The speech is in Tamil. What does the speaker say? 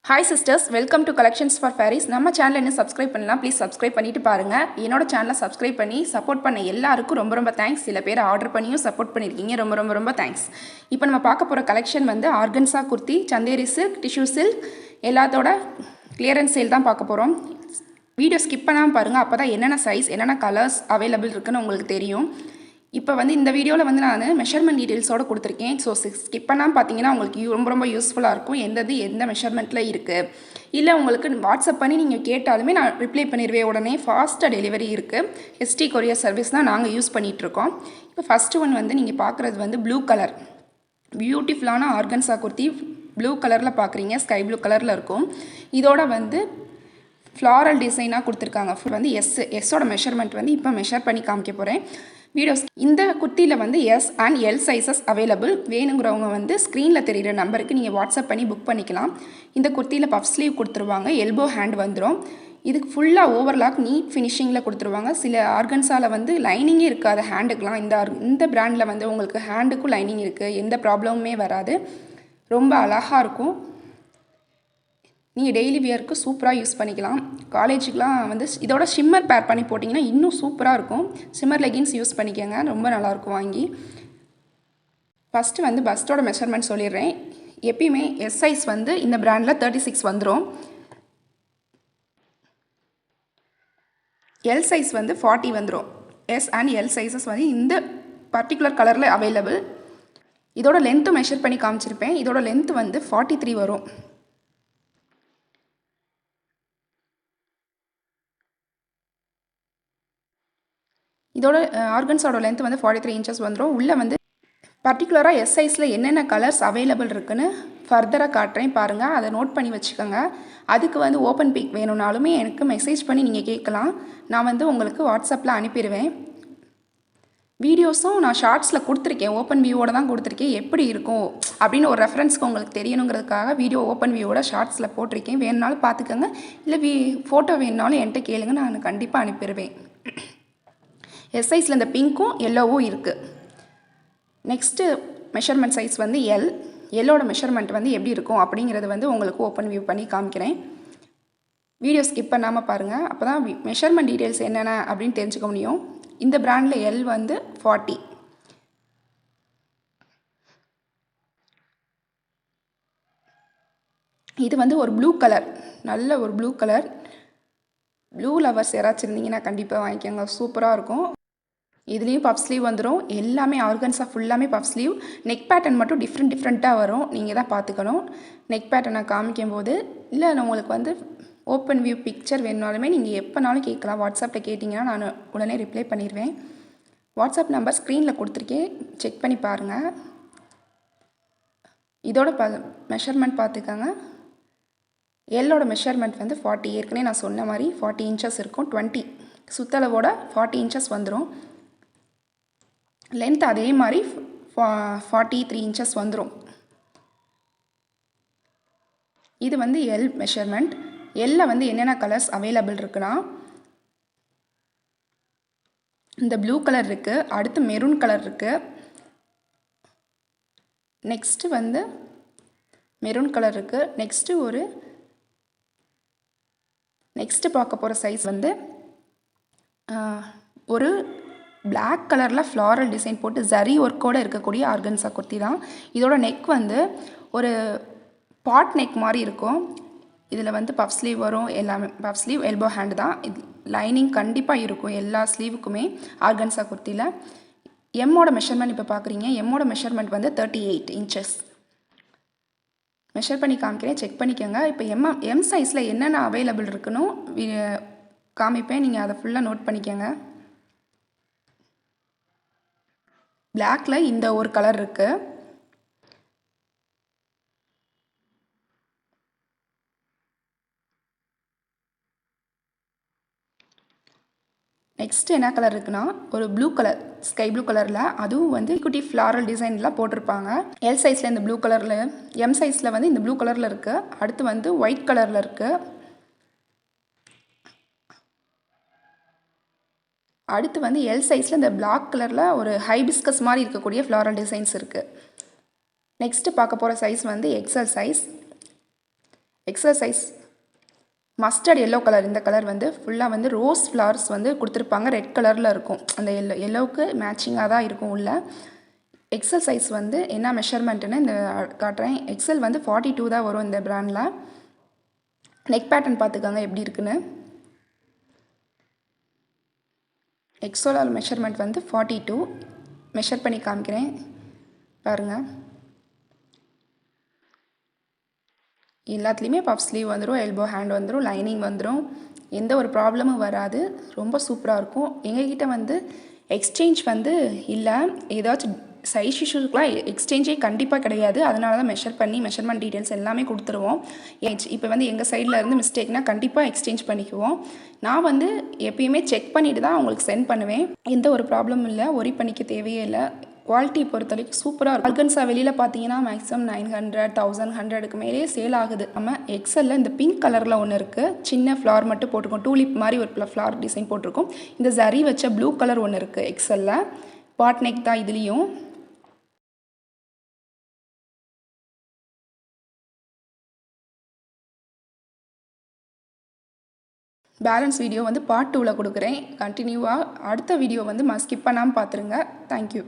Hi sisters, welcome to collections for Faris. நம்ம சேனல் என்ன சப்ஸ்கிரைப் பண்ணலாம், ப்ளீஸ் சப்ஸ்கிரைப் பண்ணிட்டு பாருங்கள். என்னோட சேனலை சப்ஸ்கிரைப் பண்ணி சப்போர்ட் பண்ண எல்லாருக்கும் ரொம்ப ரொம்ப தேங்க்ஸ். சில பேர் ஆர்டர் பண்ணியும் சப்போர்ட் பண்ணியிருக்கீங்க, ரொம்ப ரொம்ப ரொம்ப தேங்க்ஸ். இப்போ நம்ம பார்க்க போகிற கலெக்ஷன் வந்து organza kurti, Chanderi silk, tissue silk எல்லாத்தோட கிளியரன்ஸ் சேல் தான் பார்க்க போகிறோம். வீடியோ ஸ்கிப் பண்ணாமல் பாருங்கள், அப்போ தான் என்னென்ன சைஸ் என்னென்ன கலர்ஸ் அவைலபிள் இருக்குன்னு உங்களுக்கு தெரியும். இப்போ வந்து இந்த வீடியோவில் வந்து நான் மெஷர்மெண்ட் டீட்டெயில்ஸோடு கொடுத்துருக்கேன். ஸோ ஸ்கிப் பண்ணாமல் பார்த்தீங்கன்னா உங்களுக்கு ரொம்ப ரொம்ப யூஸ்ஃபுல்லாக இருக்கும். எந்த மெஷர்மெண்ட்டில் இருக்குது, இல்லை உங்களுக்கு வாட்ஸ்அப் பண்ணி நீங்கள் கேட்டாலுமே நான் ரிப்ளை பண்ணிடுவேன். உடனே ஃபாஸ்ட்டாக டெலிவரி இருக்குது. எஸ்டி கொரியர் சர்வீஸ் தான் நாங்கள் யூஸ் பண்ணிகிட்ருக்கோம். இப்போ ஃபஸ்ட்டு ஒன் வந்து நீங்கள் பார்க்குறது வந்து ப்ளூ கலர், பியூட்டிஃபுல்லான ஆர்கன்ஸா குர்த்தி. ப்ளூ கலரில் பார்க்குறீங்க, ஸ்கை ப்ளூ கலரில் இருக்கும். இதோட வந்து ஃப்ளாரல் டிசைனாக கொடுத்துருக்காங்க. வந்து எஸ்ஸோட மெஷர்மெண்ட் வந்து இப்போ மெஷர் பண்ணி காமிக்க போகிறேன். வீடியோஸ் இந்த குர்த்தியில் வந்து S and L sizes available. வேணுங்கிறவங்க வந்து ஸ்க்ரீனில் தெரிகிற நம்பருக்கு நீங்கள் வாட்ஸ்அப் பண்ணி புக் பண்ணிக்கலாம். இந்த குர்த்தியில் பஃப் ஸ்லீவ் கொடுத்துருவாங்க, எல்போ ஹேண்ட் வந்துடும். இதுக்கு ஃபுல்லாக ஓவர்லாக் நீட் ஃபினிஷிங்கில் கொடுத்துருவாங்க. சில ஆர்கன்ஸால் வந்து லைனிங்கே இருக்காது ஹேண்டுக்கெலாம். இந்த பிராண்டில் வந்து உங்களுக்கு ஹேண்டுக்கும் லைனிங் இருக்குது, எந்த ப்ராப்ளமுமே வராது. ரொம்ப அழகாக இருக்கும். நீங்கள் டெய்லி வியருக்கு சூப்பராக யூஸ் பண்ணிக்கலாம். காலேஜுக்கெலாம் வந்து இதோட ஷிம்மர் பேர் பண்ணி போட்டிங்கன்னா இன்னும் சூப்பராக இருக்கும். ஷிம்மர் லெகின்ஸ் யூஸ் பண்ணிக்கோங்க, ரொம்ப நல்லாயிருக்கும் வாங்கி. ஃபஸ்ட்டு வந்து பஸ்ட்டோட மெஷர்மெண்ட் சொல்லிடுறேன். எப்பயுமே எஸ் சைஸ் வந்து இந்த பிராண்டில் 36 வந்துடும். எல் சைஸ் வந்து 40 வந்துடும். எஸ் அண்ட் எல் சைஸஸ் வந்து இந்த பர்டிகுலர் கலரில் அவைலபிள். இதோட லென்த்து மெஷர் பண்ணி காமிச்சிருப்பேன். இதோட லென்த்து வந்து 43 வரும். இதோட ஆர்கன்ஸோட லென்த் வந்து 43 இன்ச்சஸ் வந்துடும். உள்ளே வந்து பர்டிகுலராக எஸ் சைஸில் என்னென்ன கலர்ஸ் அவைலபிள் இருக்குன்னு ஃபர்தராக காட்டுறேன் பாருங்கள், அதை நோட் பண்ணி வச்சுக்கோங்க. அதுக்கு வந்து ஓப்பன் பிக் வேணும்னாலுமே எனக்கு மெசேஜ் பண்ணி நீங்கள் கேட்கலாம். நான் வந்து உங்களுக்கு வாட்ஸ்அப்பில் அனுப்பிடுவேன். வீடியோஸும் நான் ஷார்ட்ஸில் கொடுத்துருக்கேன், ஓப்பன் வியூவோட தான் கொடுத்துருக்கேன். எப்படி இருக்கும் அப்படின்னு ஒரு ரெஃபரன்ஸ்க்கு உங்களுக்கு தெரியணுங்கிறதுக்காக வீடியோ ஓப்பன் வியூவோட ஷார்ட்ஸில் போட்டிருக்கேன். வேணுனாலும் பார்த்துக்கோங்க, இல்லை ஃபோட்டோ வேணுனாலும் என்கிட்ட கேளுங்க, நான் கண்டிப்பாக அனுப்பிடுவேன். எஸ் சைஸில் இந்த பிங்க்கும் எல்லோவும் இருக்குது. நெக்ஸ்ட்டு மெஷர்மெண்ட் சைஸ் வந்து எல்லோட மெஷர்மெண்ட் வந்து எப்படி இருக்கும் அப்படிங்கிறது வந்து உங்களுக்கு ஓப்பன் வியூ பண்ணி காமிக்கிறேன். வீடியோ ஸ்கிப் பண்ணாமல் பாருங்கள், அப்போ தான் மெஷர்மெண்ட் டீட்டெயில்ஸ் என்னென்ன அப்படின்னு தெரிஞ்சுக்க முடியும். இந்த பிராண்டில் எல் வந்து 40. இது வந்து ஒரு ப்ளூ கலர், நல்ல ஒரு ப்ளூ கலர். ப்ளூ லவர்ஸ் யாராச்சும் இருந்தீங்கன்னா கண்டிப்பாக வாங்கிக்கோங்க, சூப்பராக இருக்கும். இதுலேயும் பஃப் ஸ்லீவ் வந்துடும். எல்லாமே ஆர்கன்ஸாக ஃபுல்லாமே பஃப் ஸ்லீவ். நெக் பேட்டர்ன் மட்டும் டிஃப்ரெண்ட்டாக வரும், நீங்கள் தான் பார்த்துக்கணும். நெக் பேட்டர்னை காமிக்கும் போது இல்லை உங்களுக்கு வந்து ஓப்பன் வியூ பிக்சர் வேணுனாலுமே நீங்கள் எப்போனாலும் கேட்கலாம். வாட்ஸ்அப்பில் கேட்டிங்கன்னா நான் உடனே ரிப்ளை பண்ணிடுவேன். வாட்ஸ்அப் நம்பர் ஸ்க்ரீனில் கொடுத்துருக்கேன், செக் பண்ணி பாருங்கள். இதோட மெஷர்மெண்ட் பார்த்துக்கோங்க. எல்லோட மெஷர்மெண்ட் வந்து 40. ஏற்கனவே நான் சொன்ன மாதிரி 40 இன்ச்சஸ் இருக்கும். 20 சுத்தளவோட 40 இன்ச்சஸ் வந்துடும். லென்த் அதே மாதிரி 43 இன்ச்சஸ் வந்துடும். இது வந்து எல் மெஷர்மெண்ட். எல்ல வந்து என்னென்ன கலர்ஸ் அவைலபிள் இருக்குன்னா, இந்த ப்ளூ கலர் இருக்குது, அடுத்து மெரூன் கலர் இருக்குது, நெக்ஸ்ட்டு வந்து மெரூன் கலர் இருக்குது. நெக்ஸ்ட்டு பார்க்க போகிற சைஸ் வந்து ஒரு பிளாக் கலரில் ஃப்ளாரல் டிசைன் போட்டு ஜரி ஒர்க்கோடு இருக்கக்கூடிய ஆர்கன்ஸா குர்த்தி தான். இதோட நெக் வந்து ஒரு பாட் நெக் மாதிரி இருக்கும். இதில் வந்து பஃப் ஸ்லீவ் வரும், எல்லாமே பஃப் ஸ்லீவ், எல்போ ஹேண்ட் தான். இது லைனிங் கண்டிப்பாக இருக்கும் எல்லா ஸ்லீவுக்குமே ஆர்கன்ஸா குர்த்தியில். எம்மோட மெஷர்மெண்ட் இப்போ பார்க்குறீங்க. எம்மோட மெஷர்மெண்ட் வந்து 38 இன்ச்சஸ். மெஷர் பண்ணி காமிக்கிறேன், செக் பண்ணிக்கோங்க. இப்போ எம் சைஸில் என்னென்ன அவைலபிள் இருக்குன்னு காமிப்பேன், நீங்கள் அதை ஃபுல்லாக நோட் பண்ணிக்கோங்க. பிளாக்ல இந்த ஒரு கலர் இருக்குது. நெக்ஸ்ட் என்ன கலர் இருக்குன்னா, ஒரு ப்ளூ கலர், ஸ்கை ப்ளூ கலரில், அதுவும் வந்து குட்டி ஃப்ளாரல் டிசைன்லாம் போட்டிருப்பாங்க. எல் சைஸில் இந்த ப்ளூ கலரில், எம் சைஸில் வந்து இந்த ப்ளூ கலரில் இருக்குது. அடுத்து வந்து ஒயிட் கலரில் இருக்குது. அடுத்து வந்து எல் சைஸில் இந்த பிளாக் கலரில் ஒரு ஹைபிஸ்கஸ் மாதிரி இருக்கக்கூடிய ஃப்ளாரல் டிசைன்ஸ் இருக்குது. நெக்ஸ்ட்டு பார்க்க போகிற சைஸ் வந்து XL size. XL size mustard yellow colour. இந்த கலர் வந்து ஃபுல்லாக வந்து ரோஸ் ஃப்ளவர்ஸ் வந்து கொடுத்துருப்பாங்க. ரெட் கலரில் இருக்கும். அந்த எல்லோவுக்கு மேட்சிங்காக தான் இருக்கும் உள்ள. எக்ஸல் சைஸ் வந்து என்ன மெஷர்மெண்ட்டுன்னு இந்த காட்டுறேன். எக்ஸல் வந்து 42 தான் வரும் இந்த பிராண்டில். நெக் பேட்டர்ன் பார்த்துக்கோங்க எப்படி இருக்குன்னு. எக்ஸலோட மெஷர்மெண்ட் வந்து 42. மெஷர் பண்ணி காமிக்கிறேன் பாருங்கள். எல்லாத்துலேயுமே பஃப் ஸ்லீவ் வந்துடும், எல்போ ஹேண்ட் வந்துடும், லைனிங் வந்துடும். எந்த ஒரு ப்ராப்ளமும் வராது. ரொம்ப சூப்பராக இருக்கும். எங்ககிட்ட வந்து எக்ஸ்சேஞ்ச் வந்து இல்லை. ஏதாச்சும் சைஸ் இஷ்யூஸ்க்குலாம் எக்ஸ்சேஞ்சே கண்டிப்பாக கிடையாது. அதனால தான் மெஷர்மெண்ட் டீட்டெயில்ஸ் எல்லாமே கொடுத்துருவோம். இப்போ வந்து எங்கள் சைடில் இருந்து மிஸ்டேக்னால் கண்டிப்பாக எக்ஸ்சேஞ்ச் பண்ணிக்குவோம். நான் வந்து எப்பயுமே செக் பண்ணிவிட்டு தான் உங்களுக்கு சென்ட் பண்ணுவேன். எந்த ஒரு ப்ராப்ளமும் இல்லை, ஒரி பண்ணிக்க தேவையே இல்லை. குவாலிட்டி பொறுத்த வரைக்கும் சூப்பராக இருக்கும். ஆர்கன்ஸா வெளியில் பார்த்தீங்கன்னா மேக்ஸிமம் 900, 1100க்கு மேலேயே சேல் ஆகுது. நம்ம எக்ஸலில் இந்த பிங்க் கலரில் ஒன்று இருக்குது. சின்ன ஃப்ளார் மட்டும் போட்டிருக்கோம். டூலிப் மாதிரி ஒரு ஃப்ளார் டிசைன் போட்டிருக்கோம். இந்த ஜரி வச்ச ப்ளூ கலர் ஒன்று இருக்குது எக்ஸலில். பாட் நெக் தான் இதுலேயும். பேலன்ஸ் வீடியோ வந்து பார்ட் 2ல் கொடுக்குறேன். கண்டினியூவாக அடுத்த வீடியோ வந்து ஸ்கிப் பண்ணாமல் பார்த்துருங்க. தேங்க்யூ.